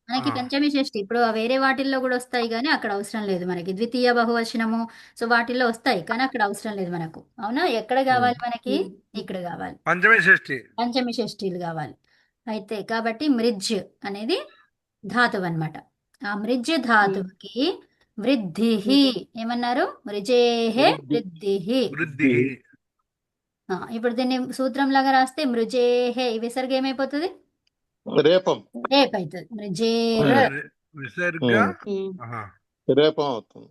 మనకి పంచమి షష్ఠి ఇప్పుడు వేరే వాటిల్లో కూడా వస్తాయి, కానీ అక్కడ అవసరం లేదు మనకి. ద్వితీయ బహువచనము సో వాటిల్లో వస్తాయి, కానీ అక్కడ అవసరం లేదు మనకు, అవునా? ఎక్కడ కావాలి మనకి? ఇక్కడ కావాలి. పంచమి షష్ఠీలు కావాలి. అయితే కాబట్టి మృజ్ అనేది ధాతువు అన్నమాట. ఆ మృజ్ ధాతువుకి వృద్ధిః. ఏమన్నారు? మృజేః వృద్ధి వృద్ధిః. వృద్ధి ఇప్పుడు దీన్ని సూత్రం లాగా రాస్తే మృజేః ఈ విసర్గ ఏమైపోతుంది? రేపం రేప్ అవుతుంది. మృజేర్. విసర్గ ఉమ్. ఆహా. రేపం అవుతుంది.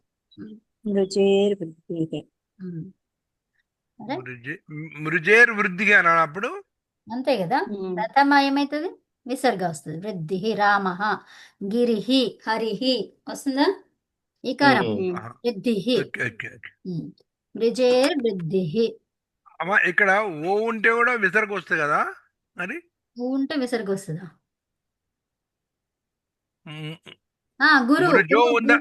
రుచేర్వృద్ధిః. ఉమ్. అరే మృజేర్ వృద్ధిగా అన్నాడు అప్పుడు. అంతే కదా. ఉమ్. ప్రథమ ఏమైతుంది? విసర్గ వస్తుంది. వృద్ధిః. రామః. గిరిః. హరిః వస్తుందా? ఈకారం. ఉమ్. ఆహా. వృద్ధిః. Okay okay okay. మృజేర్ వృద్ధిః. అమ్మా ఇక్కడ ఓ ఉంటే కూడా విసర్గ వస్తుంది కదా మరి. ఉంటే విసర్గ వస్తుందా? మ్, గురు మృజో ఉందా?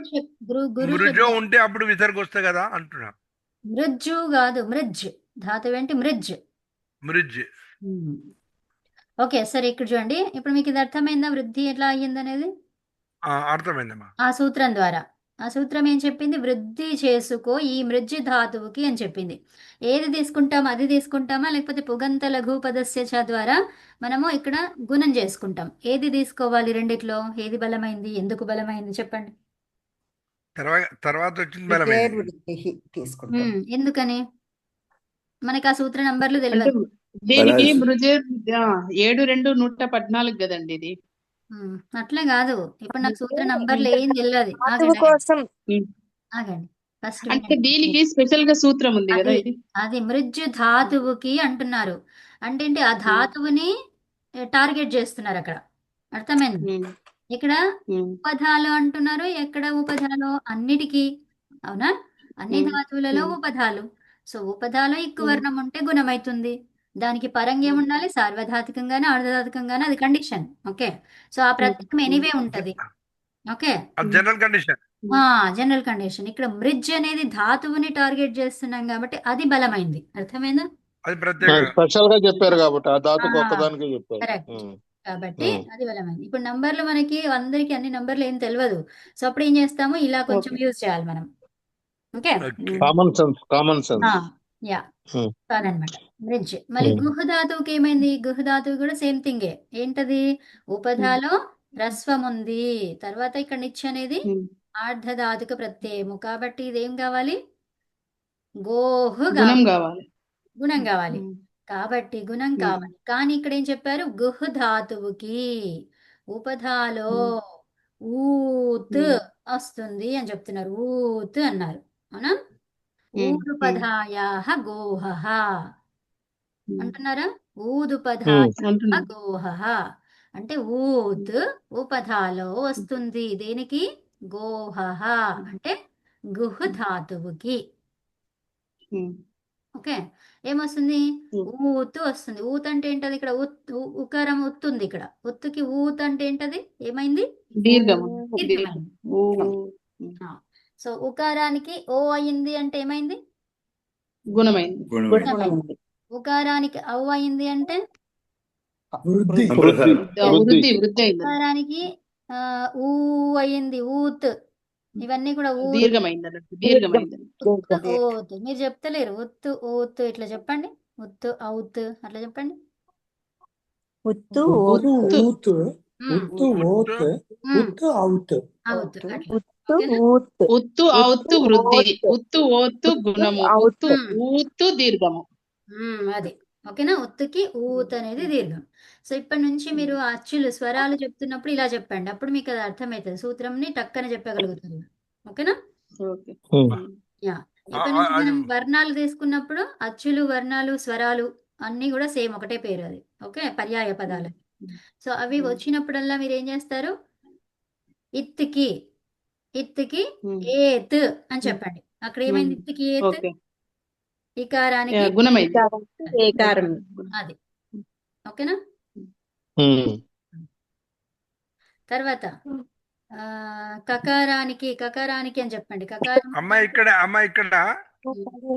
గురు మృజో శబ్దం. ఉంటే అప్పుడు విసర్గ వస్తుంది కదా అంటున్నా. మృజ్జు కాదు, మృజ్. ధాతువు ఏంటి? మృజ్. మృజ్. ఓకే సరే, ఇక్కడ చూడండి. ఇప్పుడు మీకు ఇది అర్థమైందా వృద్ధి ఎట్లా అయ్యింది అనేది? అర్థమైందమ్మా. ఆ సూత్రం ద్వారా. ఆ సూత్రం ఏం చెప్పింది? వృద్ధి చేసుకో ఈ మృజ్జు ధాతువుకి అని చెప్పింది. ఏది తీసుకుంటాం? అది తీసుకుంటామా, లేకపోతే పుగంత లఘు పదస్య చ ద్వారా మనము ఇక్కడ గుణం చేసుకుంటాం. ఏది తీసుకోవాలి? రెండిట్లో ఏది బలమైంది? ఎందుకు బలమైంది చెప్పండి. తర్వాత వచ్చింది బలమైంది. రుచేర్వృద్ధిః తీసుకుంటాం. ఎందుకని? మనకి ఆ సూత్ర నంబర్లు అంటే తెలియదు. దీనికి బలాస్. మృజేర్ 7-2-114 కదండి ఇది. అట్లే కాదు. ఇప్పుడు నాకు సూత్ర అంటే నంబర్లు ఏం తెలియదు. ధాతువు కోసం ఆగండి ఫస్ట్ అంటే దీనికి స్పెషల్ గా సూత్రం ఉంది కదా అది ఇది. అది మృజ్జు ధాతువుకి అంటున్నారు. అంటే ఏంటి? ఆ ధాతువుని టార్గెట్ చేస్తున్నారు అక్కడ. అర్థమైంది? ఉమ్. ఇక్కడ ఉమ్. ఉపధాలు అంటున్నారు. ఎక్కడ ఉపధాలు? అన్నిటికీ. అవునా? అన్ని ఉమ్. ధాతువులలో ఉమ్. ఉపధాలు. సో ఉపధాలో ఇక్కు వర్ణం ఉంటే గుణమైతుంది. దానికి పరంగా ఏముండాలి? సార్వధాతుకంగానే అర్ధధాతుకంగానే, అది కండిషన్. ఓకే. సో ఆ ప్రత్యయం ఎనీవే ఉంటది. ఓకే. అది జనరల్ కండిషన్. General condition. ఇక్కడ మృజ్ అనేది ధాతువుని టార్గెట్ చేస్తున్నాం కాబట్టి అది బలమైంది. అర్థమైందా? అది ప్రత్యేక. స్పెషల్ గా చెప్పారు కాబట్టి ఆ ధాతుకు ఒక్కదానికే చెప్పారు. కరెక్ట్. ఉమ్. కాబట్టి అది బలమైంది. ఇప్పుడు నంబర్లు మనకి అందరికి అన్ని నంబర్లు ఏం తెలియదు. సో అప్పుడు ఏం చేస్తాము? ఇలా కొంచెం ఓకే. యూజ్ చేయాలి మనం. Okay. Okay. Common sense. Yeah um. కాదనమాట. బ్రిడ్జ్. మళ్ళీ ఉమ్. గుహ ధాతువుకి ఏమైంది? గుహ ధాతువు కూడా సేమ్ థింగే. ఏంటది? ఉపధాలో రస్వం ఉంది. తర్వాత ఇక్కడ నిచ్ అనేది ఉమ్. ఆర్ధధాతుక ప్రత్యయము. కాబట్టి ఇదేం కావాలి? గోహు గుణం కావాలి. కావాలి. గుణం కావాలి. ఉమ్. కాబట్టి గుణం ఉమ్. కావాలి. కానీ ఇక్కడ ఏం చెప్పారు? గుహ ధాతువుకి ఉపధాలో ఊత్ ఉమ్. వస్తుంది అని చెప్తున్నారు. ఊత్ అన్నారు. అవునా? ఉమ్. ఉమ్. ఊదుపధాయాః గోహః ఉమ్. అంటున్నారా? ఉమ్. ఊదుపధాయాః అంటున్నాను. గోహః అంటే ఊత్ ఉపధాలో వస్తుంది. దేనికి? గోహః అంటే గుహ ధాతువుకి. ఉమ్. ఓకే. ఏమొస్తుంది? ఉమ్. ఊత్ వస్తుంది. ఊత్ అంటే ఏంటది? ఇక్కడ ఉకారం ఉత్తు ఉంది. ఇక్కడ ఉత్తుకి ఊత్ అంటే ఏంటది? ఏమైంది? దీర్ఘము. దీర్ఘమైంది. ఊ. సో ఉకారానికి ఓ అయింది అంటే ఏమైంది? గుణమైంది. గుణమైంది. గుణమైంది. ఉకారానికి ఔ అయింది అంటే వృద్ధి. వృద్ధి. వృద్ధి అయింది. ఉకారానికి ఊ అయింది. ఊత్. ఇవన్నీ కూడా దీర్ఘమైంది దీర్ఘమైంది. ఓత్. మీరు చెప్తలేరు. ఉత్తు ఓత్ ఇట్లా చెప్పండి. ఉత్తు ఔత్ అట్లా చెప్పండి. ఉత్తు ఉత్తు ఓత్తు ఊత్. ఉత్తు ఓత్. ఉత్తు ఔత్. ఔత్ అట్లా. ఉత్తు ఓకేనా? ఊత్ ఉత్తు ఔత్తు వృద్ధి. ఉత్తు ఓత్తు గుణము. ఉత్తు ఊత్తు దీర్ఘము. అది ఓకేనా? ఉత్తుకి ఊత్ అనేది దీర్ఘం. సో ఇప్పటి నుంచి మీరు అచ్చులు స్వరాలు చెప్తున్నప్పుడు ఇలా చెప్పండి. అప్పుడు మీకు అది అర్థమవుతుంది. సూత్రంని టక్కన చెప్పగలుగుతారు. ఓకేనా? ఓకే. యా. ఇప్పటి నుంచి మనం వర్ణాలు తీసుకున్నప్పుడు అచ్చులు, వర్ణాలు, స్వరాలు అన్నీ కూడా సేమ్ ఒకటే పేరు అది. ఓకే. పర్యాయ పదాలు. సో అవి వచ్చినప్పుడల్లా మీరు ఏం చేస్తారు? ఇత్తుకి ఏత్ అని చెప్పండి. అక్కడ ఏమైంది? ఇత్తుకి ఏత్ ఓకే. ఇకారానికి గుణమైంది. ఏకారం. అది. ఓకేనా? తర్వాత కకారానికి అని చెప్పండి. కకారం అమ్మాయి ఇక్కడ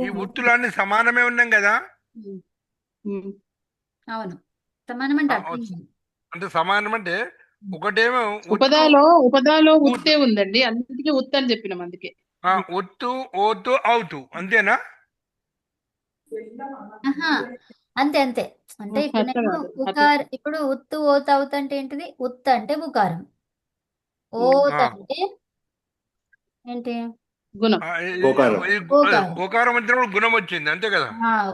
ఈ ఉత్తులన్నీ సమానమే ఉన్నాం కదా. అవును. సమానం అంటే అంటే సమానం అంటే ఒకటేమో ఉపదాలో ఉత్తే ఉందండి. అందుకే ఉత్ అని చెప్పినాం. అందుకే ఒత్తు ఓతు అవుతు అంతేనా? అంతే అంటే ఇప్పుడు నేను ఇప్పుడు ఉత్తు ఓత్ అవుత్ అంటే ఏంటిది? ఉత్ అంటే ఉకారం. ఓత్ అంటే ఏంటి గుణం. ఓకారం. ఓకారం. ఓకారం వచ్చినప్పుడు గుణం వచ్చింది అంతే కదా,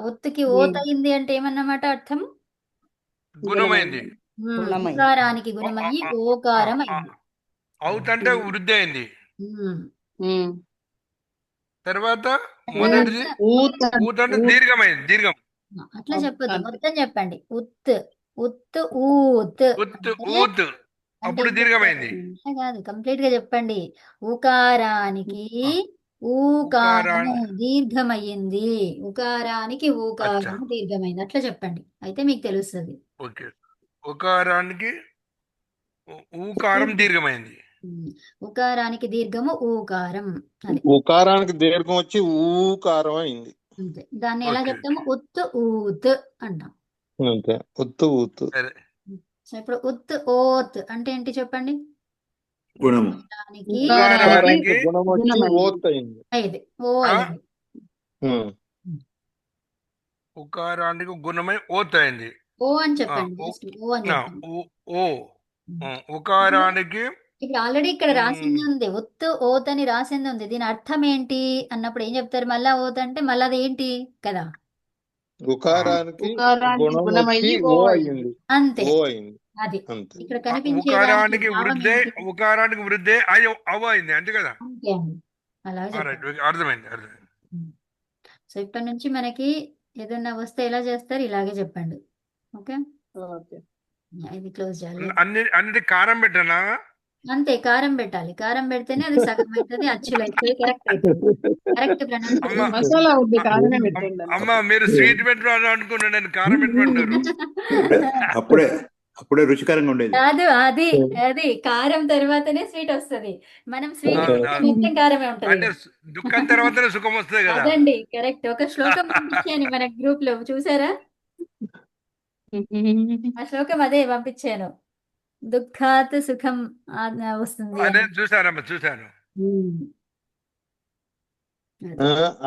ఒత్తుకి ఓత్ అయింది అంటే ఏమన్నమాట అర్థం? గుణమైంది. గుణమైంది. ఉకారానికి గుణమయ్యి ఓకారం అయింది. అవుత్ అంటే వృద్ధి అయింది. ఉమ్. తర్వాత మొదటిది ఊత్ ఊత్ అంటే దీర్ఘమైంది, దీర్ఘం. అట్లా చెప్పొద్దు, అంతే. మొత్తం చెప్పండి. ఉత్ ఉత్ ఊత్ ఉత్ అంటే ఊత్ అప్పుడు దీర్ఘమైంది. అట్లా కాదు, కంప్లీట్ గా చెప్పండి. ఉకారానికి ఊకారము దీర్ఘమయ్యింది. ఉకారానికి ఊకారము దీర్ఘమైంది. అట్లా చెప్పండి, అయితే మీకు తెలుస్తుంది. ఓకే, ఉకారానికి ఊకారం దీర్ఘమైంది. ఉకారానికి దీర్ఘము ఊకారం. అది ఉకారానికి దీర్ఘం వచ్చి ఊకారం అయింది. అంతే. దాన్ని ఎలా ఓకే. చెప్తాము? ఉత్ ఊత్ అంటాం. అంతే, ఉత్తు ఊతు. సరే, సో ఇప్పుడు ఉత్ ఓత్ అంటే ఏంటి చెప్పండి? గుణము. ఉకారానికి ఉకారానికి గుణం వచ్చి గుణమైంది. ఓత్ అయింది. అయింది, ఓ అయింది. ఉమ్. ఉకారానికి గుణమై ఓత్ అయింది. ఓ అని చెప్పండి, ఓ- జస్ట్ ఓ అని చెప్పండి. ఓ ఉకారానికి ఇప్పుడు ఆల్రెడీ ఇక్కడ రాసింది ఉంది, ఒత్తు ఓత్ అని రాసింది ఉంది. దీని అర్థం ఏంటి అన్నప్పుడు ఏం చెప్తారు? మళ్ళా ఓత్ అంటే మళ్ళీ అది ఏంటి కదా? ఉకారానికి ఉకారానికి గుణం వచ్చి గుణమయ్యి ఓ ఓ అయింది. అంతే, ఓ అయింది. అది అంతే. ఇక్కడ కనిపించే ఉకారానికి భావం వృద్ధి, ఏంటి? ఉకారానికి వృద్ధి అవ అయింది అంతే కదా. అంతే అండి, అలాగే రైట్, చెప్పండి. అర్థమైంది. సో ఇప్పటి నుంచి మనకి ఏదన్నా వస్తే ఎలా చేస్తారు? ఇలాగే చెప్పండి. Okay, okay. ఇది క్లోజ్ చేయాలి. అన్నిటి కారం పెట్టనా? అంతే, కారం పెట్టాలి. కారం పెడితేనే అది సగం అవుతుంది, అచ్చులు అవుతుంది, కరెక్ట్ అవుతుంది. Correct pronunciation. మసాలా ఉంది, కారమే పెట్టండి. అమ్మ మీరు స్వీట్ పెట్టాను అనుకున్నా, నేను కారం పెట్టమంటారు. అప్పుడే అప్పుడే రుచికరంగా ఉండేది. కాదు, అది అది కారం తర్వాతనే స్వీట్ వస్తది. మనం స్వీట్ మొత్తం కారమే అంటే ఉంటది. దుఃఖం తర్వాతనే సుఖం వస్తుంది కదా. అదండి కరెక్ట్. ఒక శ్లోకం పంపించాను మన గ్రూప్ లో, చూసారా? ఆ శ్లోకం అదే పంపించాను. దుఃఖాత్ సుఖం వస్తుంది అని. నేను చూసానమ్మా, చూసాను. ఉమ్.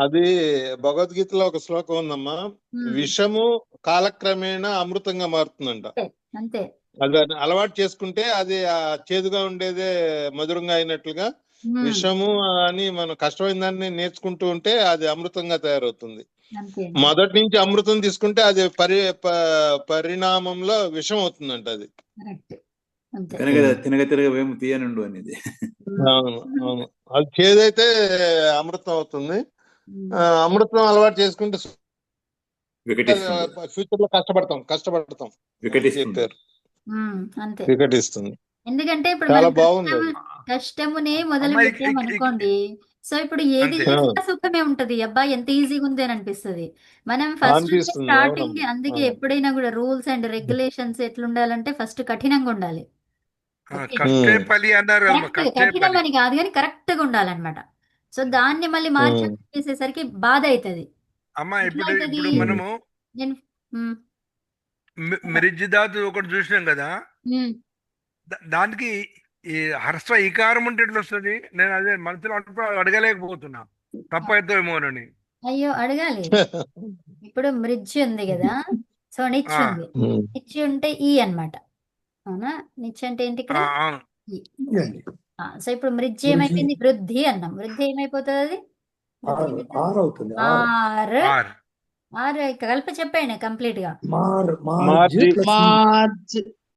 అది భగవద్గీతలో ఒక శ్లోకం ఉందమ్మా. విషము కాలక్రమేణా అమృతంగా మారుతుందంట. అంతే. అది అలవాటు చేసుకుంటే అది చేదుగా ఉండేదే మధురంగా అయినట్లుగా, విషము అని మనం కష్టమైన దాన్ని నేర్చుకుంటూ ఉంటే అది అమృతంగా తయారవుతుంది. అంతే. మొదటి నుంచి అమృతం తీసుకుంటే అది పరిణామంలో విషం అవుతుందంట. అది కరెక్ట్. అంతే. తినగ తిరగ వేము తీయనుండు అనేది. అవును, అవును. అది చేదైతే అమృతం అవుతుంది. అమృతం అలవాటు చేసుకుంటే వికటిస్తుంది. ఫ్యూచర్ లో కష్టపడతాం చెప్పారు. అంతే. వికటిస్తుంది. ఎందుకంటే ఇప్పుడు చాలా మనం బాగుంది. కష్టమునే మొదలు అమ్మాయి పెట్టాం అనుకోండి, సో ఇప్పుడు ఏది అంతే. చేసినా సుఖమే ఉంటది. అబ్బా ఎంత ఈజీగా ఉంది అని అనిపిస్తుంది. మనం ఫస్ట్ అనిపిస్తుంది, స్టార్టింగ్, అవునమ్మా. అందుకే అవును. ఎప్పుడైనా కూడా రూల్స్ అండ్ రెగ్యులేషన్స్ ఎట్లుండాలంటే ఫస్ట్ కఠినంగా ఉండాలి. ఓకే, కష్టే పలి అన్నారు కదమ్మా, కరెక్ట్. కష్టే కఠినం పలి. అని కాదు కానీ కరెక్ట్ గా ఉండాలన్నమాట. సో దాన్ని మళ్ళీ మార్చి చేసేసరికి బాధ అవుతుంది. అమ్మా ఇప్పుడు ఎట్లా అవుతది? మనము నేను మిరిజిదాతు ఒకటి చూసినాం కదా, దానికి ఈ హర్స్వ ఈకారం ఉంటే ఎట్లా వస్తుంది? నేను అదే మనసులో అడగలేకపోతున్నా, తప్పైతేమోనని. అయ్యో అడగాలి. ఇప్పుడు మృజ్జు ఉంది కదా, సో నిచ్ ఉంది. నిచ్ ఉంటే ఈ అన్నమాట. అవునా? నిచ్ అంటే ఏంటి ఇక్కడ? ఈ. సో ఇప్పుడు మృజ్జు ఏమైపోయింది? వృద్ధి అన్నాం. వృద్ధి ఏమైపోతుంది? అది ఆర్ అవుతుంది. ఆర్. ఆర్. ఆర్ కలిపి చెప్పండి కంప్లీట్ గా. మార్జ్ మార్జ్